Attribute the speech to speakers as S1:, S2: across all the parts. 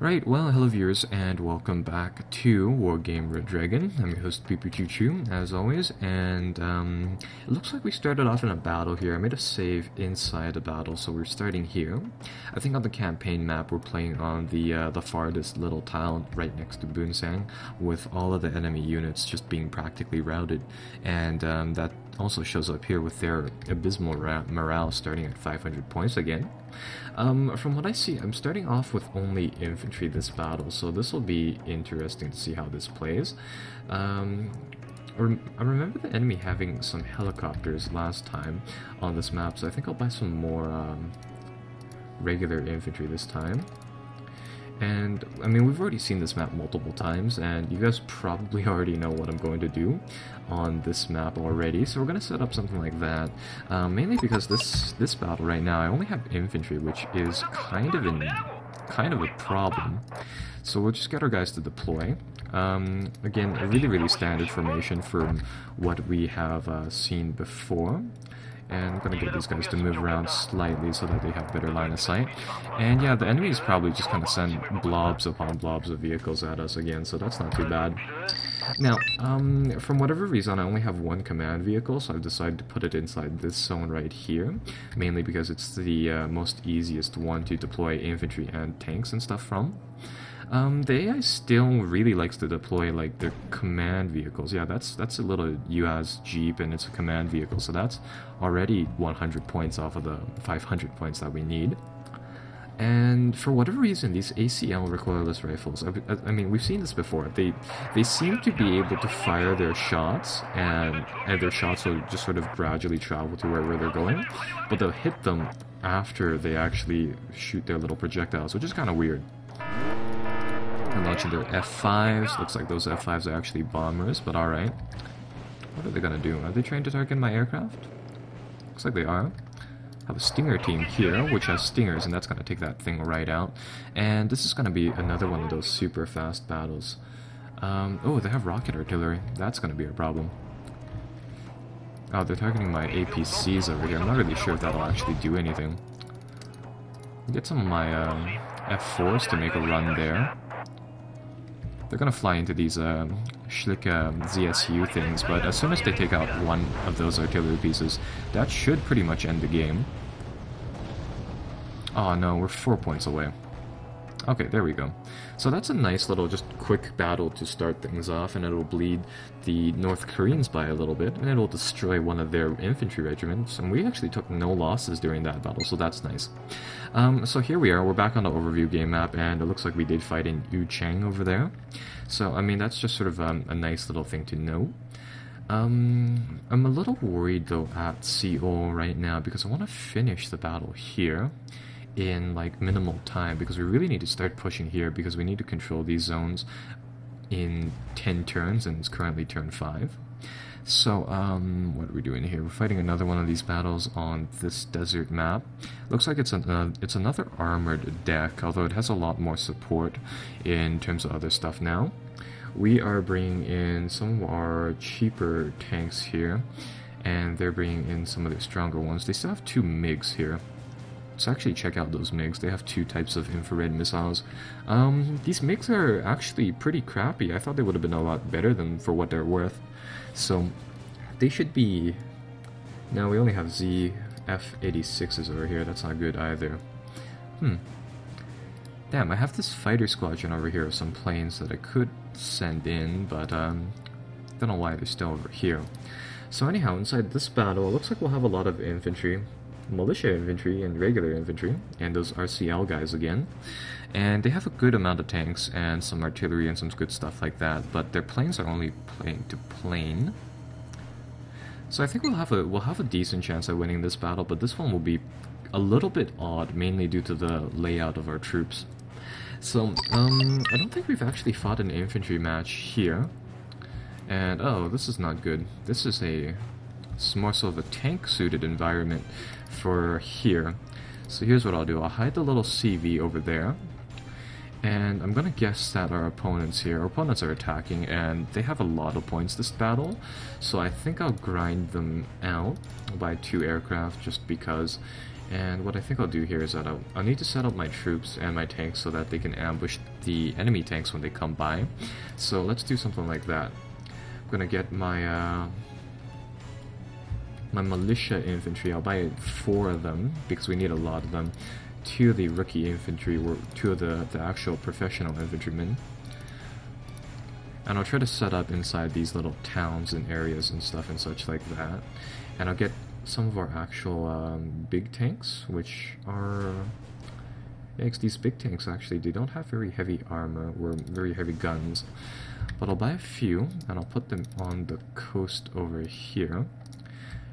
S1: Right, well, hello viewers, and welcome back to Wargame Red Dragon. I'm your host, Peepoo Choo Choo, as always, and it looks like we started off in a battle here. I made a save inside a battle, so we're starting here. I think on the campaign map, we're playing on the farthest little tile right next to Busan, with all of the enemy units just being practically routed, and that also shows up here with their abysmal morale starting at 500 points again. From what I see, I'm starting off with only infantry this battle, so this will be interesting to see how this plays. I remember the enemy having some helicopters last time on this map, so I think I'll buy some more regular infantry this time. And, I mean, we've already seen this map multiple times, and you guys probably already know what I'm going to do on this map already, so we're going to set up something like that, mainly because this battle right now, I only have infantry, which is kind of a problem. So we'll just get our guys to deploy. Again, a really standard formation from what we have seen before. And I'm going to get these guys to move around slightly so that they have better line of sight. And yeah, the enemy is probably just going to send blobs upon blobs of vehicles at us again, so that's not too bad. Now, from whatever reason, I only have one command vehicle, so I've decided to put it inside this zone right here, mainly because it's the most easiest one to deploy infantry and tanks and stuff from. The AI still really likes to deploy like their command vehicles. Yeah, that's a little UAZ Jeep, and it's a command vehicle, so that's already 100 points off of the 500 points that we need. And for whatever reason, these ACL recoilless rifles, I mean, we've seen this before. They seem to be able to fire their shots, and their shots will just sort of gradually travel to wherever they're going, but they'll hit them after they actually shoot their little projectiles, which is kind of weird. They're launching their F5s. Looks like those F5s are actually bombers, but alright. What are they gonna do? Are they trying to target my aircraft? Looks like they are. I have a Stinger team here, which has Stingers, and that's gonna take that thing right out. And this is gonna be another one of those super fast battles. Oh, they have rocket artillery. That's gonna be a problem. Oh, they're targeting my APCs over here. I'm not really sure if that'll actually do anything. Get some of my F4s to make a run there. They're gonna fly into these Schlick ZSU things, but as soon as they take out one of those artillery pieces, that should pretty much end the game. Oh no, we're 4 points away. Okay, there we go. So that's a nice little just quick battle to start things off, and it'll bleed the North Koreans by a little bit, and it'll destroy one of their infantry regiments, and we actually took no losses during that battle, so that's nice. So here we are, we're back on the overview game map, and it looks like we did fight in Uang over there. So, I mean, that's just sort of a nice little thing to know. I'm a little worried, though, at Seoul right now, because I want to finish the battle here in like minimal time, because we really need to start pushing here, because we need to control these zones in 10 turns, and it's currently turn 5. So what are we doing here? We're fighting another one of these battles on this desert map. Looks like it's another armored deck, although it has a lot more support in terms of other stuff now. We are bringing in some of our cheaper tanks here, and they're bringing in some of their stronger ones. They still have 2 MiGs here. So actually check out those MiGs. They have 2 types of infrared missiles. These MiGs are actually pretty crappy. I thought they would have been a lot better than for what they're worth. So they should be... Now we only have ZF-86s over here. That's not good either. Damn, I have this fighter squadron over here of some planes that I could send in, but don't know why they're still over here. So anyhow, inside this battle, it looks like we'll have a lot of infantry. Militia infantry and regular infantry, and those RCL guys again. And they have a good amount of tanks and some artillery and some good stuff like that, but their planes are only plane to plane. So I think we'll have a decent chance at winning this battle, but this one will be a little bit odd, mainly due to the layout of our troops. So I don't think we've actually fought an infantry match here. And oh, this is not good. This is more so of a tank-suited environment for here. So here's what I'll do. I'll hide the little CV over there, and I'm gonna guess that our opponents are attacking, and they have a lot of points this battle, so I think I'll grind them out by 2 aircraft just because, And what I think I'll do here is that I'll need to set up my troops and my tanks so that they can ambush the enemy tanks when they come by. So let's do something like that. I'm gonna get my my militia infantry. I'll buy 4 of them because we need a lot of them. 2 of the rookie infantry, or 2 of the actual professional infantrymen. And I'll try to set up inside these little towns and areas and stuff and such like that. And I'll get some of our actual big tanks, which are... Yeah, these big tanks actually, they don't have very heavy armor or very heavy guns. But I'll buy a few, and I'll put them on the coast over here.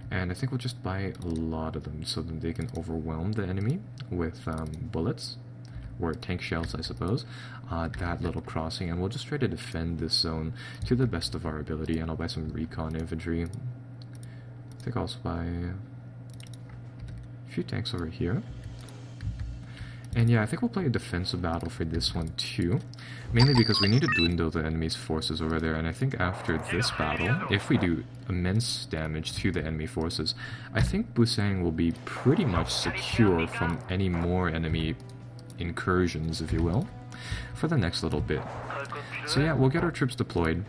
S1: And I think we'll just buy a lot of them so that they can overwhelm the enemy with bullets. Or tank shells, I suppose. That little crossing, and we'll just try to defend this zone to the best of our ability. And I'll buy some recon infantry. I think I'll also buy a few tanks over here. And yeah, I think we'll play a defensive battle for this one too. Mainly because we need to dwindle the enemy's forces over there. And I think after this battle, if we do immense damage to the enemy forces, I think Busan will be pretty much secure from any more enemy incursions, if you will, for the next little bit. So yeah, we'll get our troops deployed.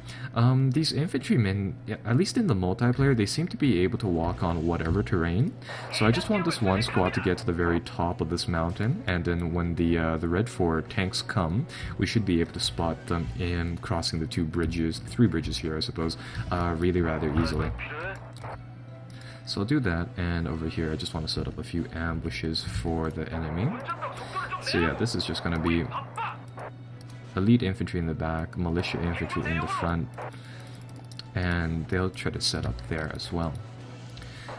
S1: These infantrymen, at least in the multiplayer, they seem to be able to walk on whatever terrain. So I just want this one squad to get to the very top of this mountain, and then when the Red 4 tanks come, we should be able to spot them in crossing the 3 bridges here, I suppose, really rather easily. So I'll do that, and over here I just want to set up a few ambushes for the enemy. So yeah, this is just going to be elite infantry in the back, militia infantry in the front, and they'll try to set up there as well.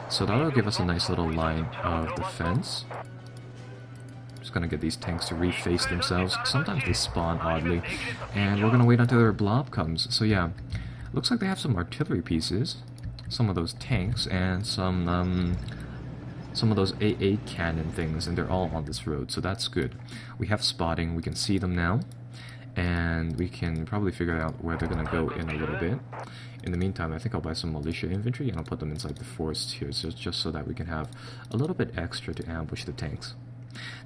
S1: So that'll give us a nice little line of defense. Just gonna get these tanks to reface themselves. Sometimes they spawn oddly, and we're gonna wait until their blob comes. So yeah, looks like they have some artillery pieces, some of those tanks, and some of those AA cannon things, and they're all on this road, so that's good. We have spotting, we can see them now, and we can probably figure out where they're going to go in a little bit. In the meantime, I think I'll buy some militia infantry, and I'll put them inside the forest here, so just so that we can have a little bit extra to ambush the tanks.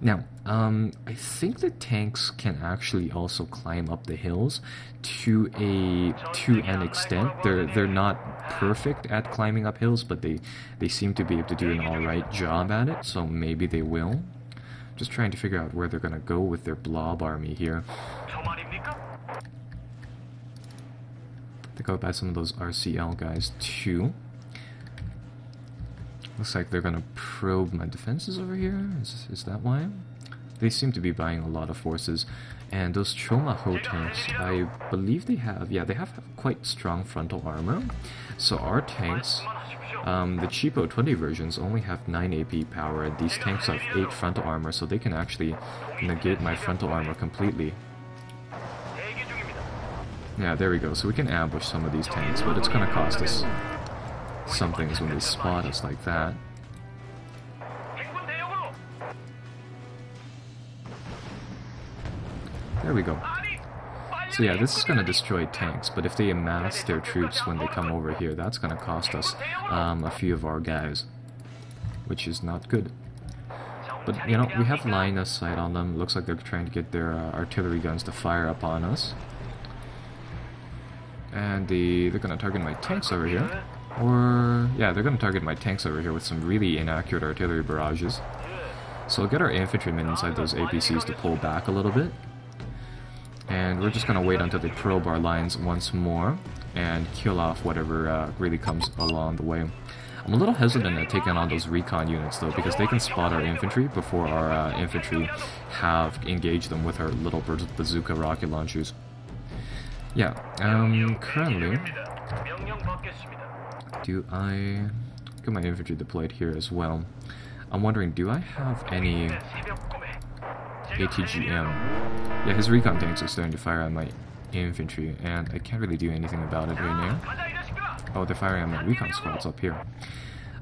S1: Now, I think the tanks can actually also climb up the hills to an extent. They're not perfect at climbing up hills, but they seem to be able to do an alright job at it, so maybe they will. Just trying to figure out where they're gonna go with their blob army here. I think I'll buy some of those RCL guys too. Looks like they're gonna probe my defenses over here. Is that why? They seem to be buying a lot of forces. And those Choma Ho tanks, I believe they have quite strong frontal armor. So our tanks, the cheapo 20 versions only have 9 AP power, and these tanks have 8 frontal armor, so they can actually negate my frontal armor completely. Yeah, there we go. So we can ambush some of these tanks, but it's gonna cost us some things when they spot us like that. There we go. So yeah, this is going to destroy tanks, but if they amass their troops when they come over here, that's going to cost us a few of our guys, which is not good. But, you know, we have line of sight on them. Looks like they're trying to get their artillery guns to fire upon us. And they're going to target my tanks over here. Or, yeah, they're going to target my tanks over here with some really inaccurate artillery barrages. So we'll get our infantrymen inside those APCs to pull back a little bit. And we're just going to wait until they probe our lines once more and kill off whatever really comes along the way. I'm a little hesitant at taking on those recon units though, because they can spot our infantry before our infantry have engaged them with our little bazooka rocket launchers. Yeah, currently, do I get my infantry deployed here as well? I'm wondering, do I have any ATGM? Yeah, his recon tanks are starting to fire on my infantry, and I can't really do anything about it right now. Oh, they're firing on my recon squads up here.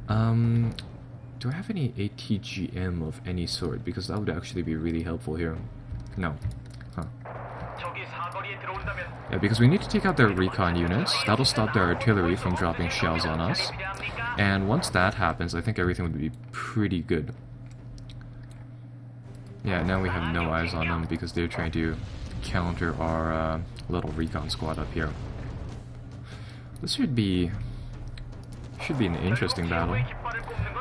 S1: Do I have any ATGM of any sort? Because that would actually be really helpful here. No. Huh. Yeah, because we need to take out their recon units. That'll stop their artillery from dropping shells on us. And once that happens, I think everything would be pretty good. Yeah, now we have no eyes on them because they're trying to counter our little recon squad up here. This should be an interesting battle.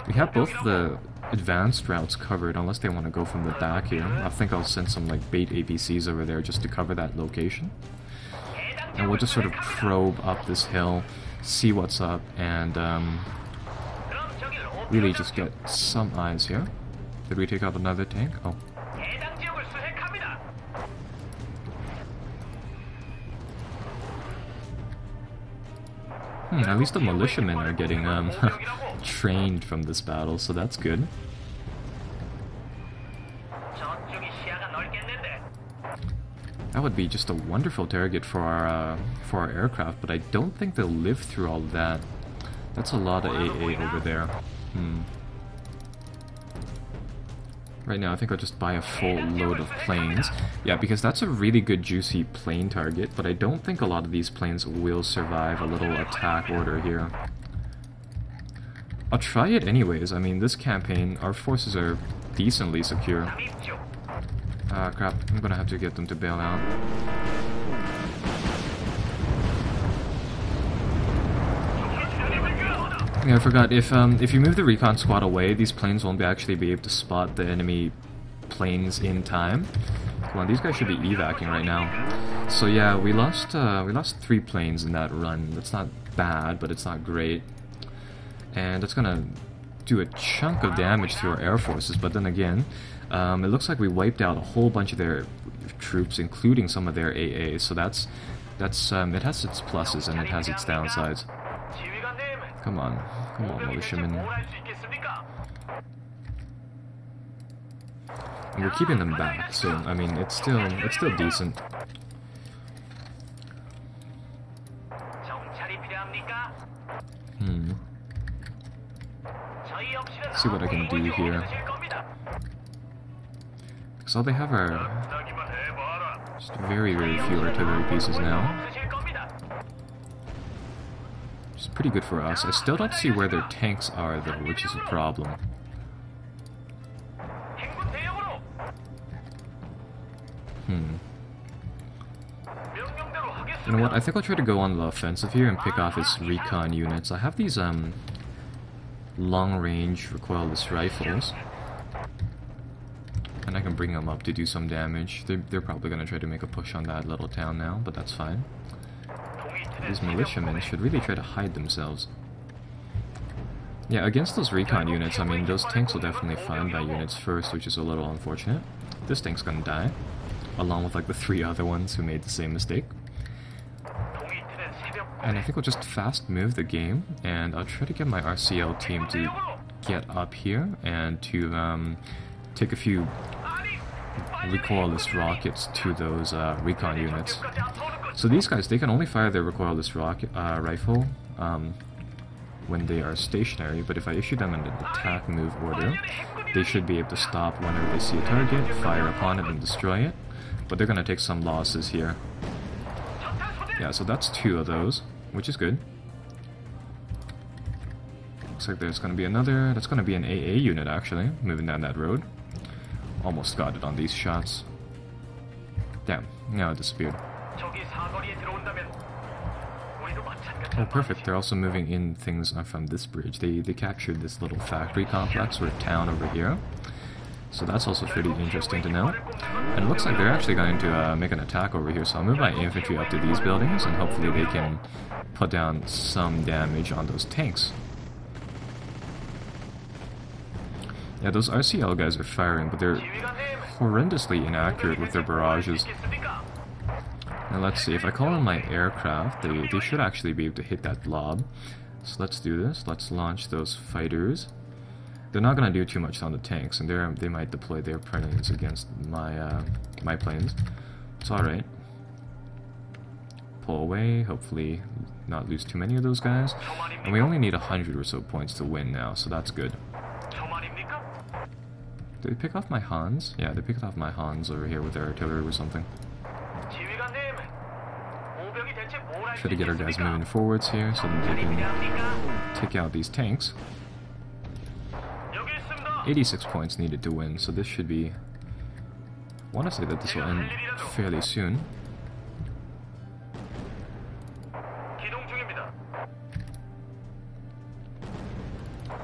S1: We have both the advanced routes covered, unless they want to go from the back here. I think I'll send some like bait APCs over there just to cover that location. And we'll just sort of probe up this hill, see what's up, and really just get some eyes here. Did we take out another tank? Oh. At least the militiamen are getting trained from this battle, so that's good. That would be just a wonderful target for our aircraft, but I don't think they'll live through all of that. That's a lot of AA over there. Right now, I think I'll just buy a full load of planes. Yeah, because that's a really good juicy plane target, but I don't think a lot of these planes will survive a little attack order here. I'll try it anyways. I mean, this campaign, our forces are decently secure. Ah, crap. I'm gonna have to get them to bail out. Yeah, I forgot, if you move the recon squad away, these planes won't actually be able to spot the enemy planes in time. Come on, these guys should be evacing right now. So yeah, we lost 3 planes in that run. That's not bad, but it's not great. And that's gonna do a chunk of damage to our air forces, but then again, it looks like we wiped out a whole bunch of their troops, including some of their AA, so that's it has its pluses and it has its downsides. Come on, militiamen. And we're keeping them back, so I mean it's still decent. Let's see what I can do here. Because all they have are just very, very few artillery pieces now. Which is pretty good for us. I still don't see where their tanks are though, which is a problem. You know what, I think I'll try to go on the offensive here and pick off his recon units. I have these long-range recoilless rifles, and I can bring them up to do some damage. They're probably going to try to make a push on that little town now, but that's fine. These militiamen should really try to hide themselves. Yeah, against those recon units, I mean, those tanks will definitely find my units first, which is a little unfortunate. This tank's gonna die, along with like the 3 other ones who made the same mistake. And I think we'll just fast move the game, and I'll try to get my RCL team to get up here and to take a few recoilless rockets to those recon units. So these guys, they can only fire their recoilless rifle when they are stationary, but if I issue them an attack move order, they should be able to stop whenever they see a target, fire upon it, and destroy it. But they're going to take some losses here. Yeah, so that's 2 of those, which is good. Looks like there's going to be another, that's going to be an AA unit actually, moving down that road. Almost got it on these shots. Damn, now it disappeared. Oh, perfect. They're also moving in things from this bridge. They captured this little factory complex or town over here. So that's also pretty interesting to know. And it looks like they're actually going to make an attack over here. So I'll move my infantry up to these buildings, and hopefully they can put down some damage on those tanks. Yeah, those RCL guys are firing, but they're horrendously inaccurate with their barrages. Now let's see, if I call on my aircraft, they should actually be able to hit that blob. So let's do this, let's launch those fighters. They're not going to do too much on the tanks, and they might deploy their planes against my planes. It's alright. Pull away, hopefully not lose too many of those guys. And we only need 100 or so points to win now, so that's good. Did they pick off my Hans? Yeah, they picked off my Hans over here with their artillery or something. Try to get our guys moving forwards here so that they can take out these tanks. 86 points needed to win, so this should be want to say that this will end fairly soon.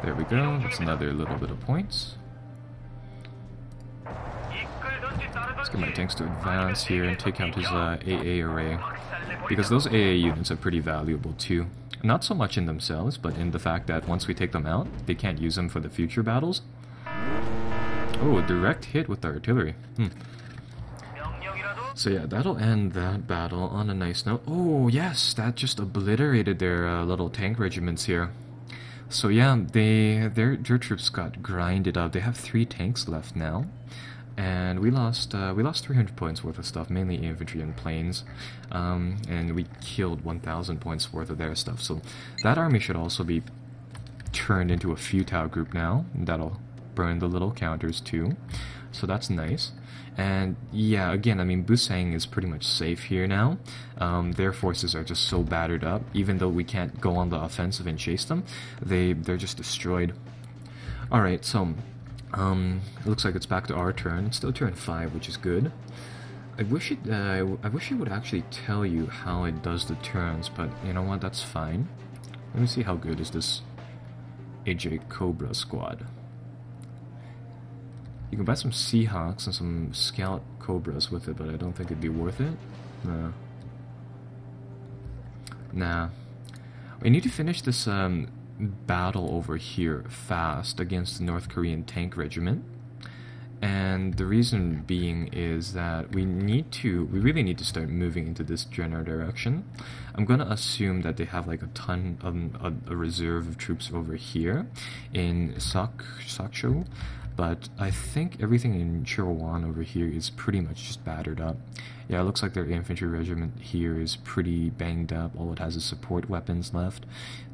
S1: There we go, that's another little bit of points. Let's get my tanks to advance here and take out his AA array. Because those AA units are pretty valuable too. Not so much in themselves, but in the fact that once we take them out, they can't use them for the future battles. Oh, a direct hit with the artillery. So yeah, that'll end that battle on a nice note. Oh yes, that just obliterated their little tank regiments here. So yeah, their troops got grinded up. They have 3 tanks left now. And we lost 300 points worth of stuff, mainly infantry and planes, and we killed 1,000 points worth of their stuff. So that army should also be turned into a futile group now, and that'll burn the little counters too. So that's nice. And yeah, again, I mean, Busan is pretty much safe here now. Their forces are just so battered up, even though we can't go on the offensive and chase them, they're just destroyed. Alright, so it looks like it's back to our turn. It's still turn 5, which is good. I wish it would actually tell you how it does the turns, but you know what? That's fine. Let me see how good is this AJ Cobra squad. You can buy some Seahawks and some Scout Cobras with it, but I don't think it'd be worth it. Nah. We need to finish this battle over here fast against the North Korean tank regiment, and the reason being is that we really need to start moving into this general direction. I'm gonna assume that they have like a ton of a reserve of troops over here in Sakcho, but I think everything in Chirwan over here is pretty much just battered up. Yeah, it looks like their infantry regiment here is pretty banged up. All it has is support weapons left.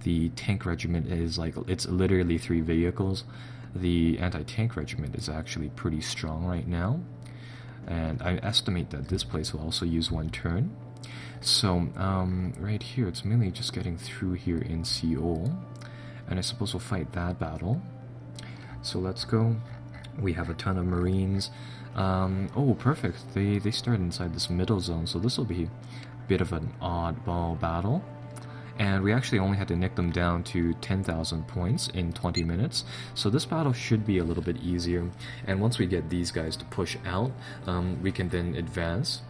S1: The tank regiment is like, it's literally 3 vehicles. The anti-tank regiment is actually pretty strong right now. And I estimate that this place will also use 1 turn. So, right here, it's mainly just getting through here in Seoul. And I suppose we'll fight that battle. So let's go. We have a ton of Marines. Oh, perfect. They start inside this middle zone, so this will be a bit of an oddball battle. And we actually only had to nick them down to 10,000 points in 20 minutes. So this battle should be a little bit easier. And once we get these guys to push out, we can then advance.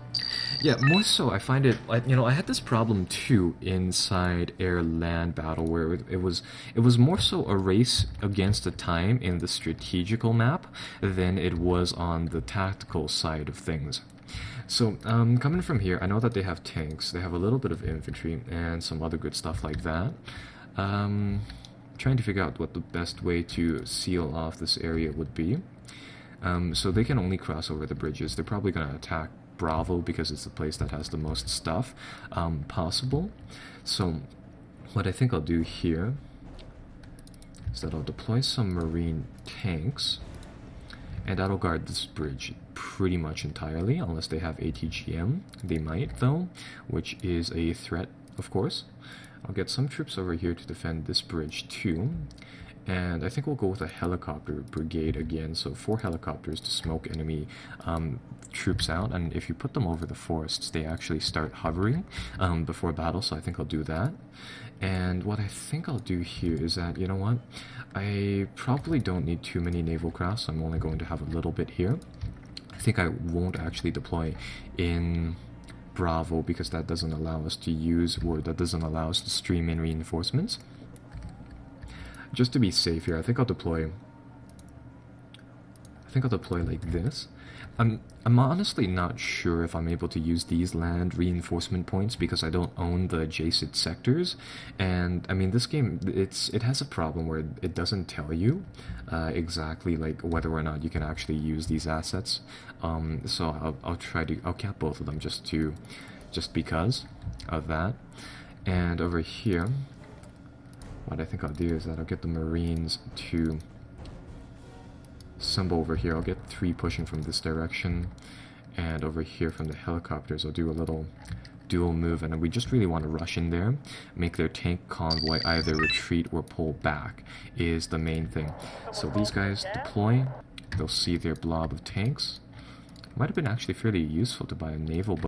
S1: Yeah, more so, I find it, you know, I had this problem too inside air-land battle where it was more so a race against the time in the strategical map than it was on the tactical side of things. So, coming from here, I know that they have tanks, they have a little bit of infantry, and some other good stuff like that. Trying to figure out what the best way to seal off this area would be. So they can only cross over the bridges. They're probably going to attack Bravo because it's the place that has the most stuff possible. So what I think I'll do here is that I'll deploy some Marine tanks, and that'll guard this bridge pretty much entirely, unless they have ATGM. They might, though, which is a threat, of course. I'll get some troops over here to defend this bridge too. And I think we'll go with a helicopter brigade again, so 4 helicopters to smoke enemy troops out, and if you put them over the forests, they actually start hovering before battle, so I think I'll do that. And what I think I'll do here is that, you know what, I probably don't need too many naval crafts, I'm only going to have a little bit here. I think I won't actually deploy in Bravo because that doesn't allow us to use, or that doesn't allow us to stream in reinforcements. Just to be safe here, I think I'll deploy like this. I'm honestly not sure if I'm able to use these land reinforcement points because I don't own the adjacent sectors. And I mean, this game, it has a problem where it doesn't tell you exactly like whether or not you can actually use these assets. So I'll cap both of them just because of that. And over here, what I think I'll do is that I'll get the Marines to assemble over here. I'll get 3 pushing from this direction, and over here from the helicopters I'll do a little dual move, and we just really want to rush in there, make their tank convoy either retreat or pull back is the main thing. So these guys deploy, they'll see their blob of tanks, Might have been actually fairly useful to buy a naval boat.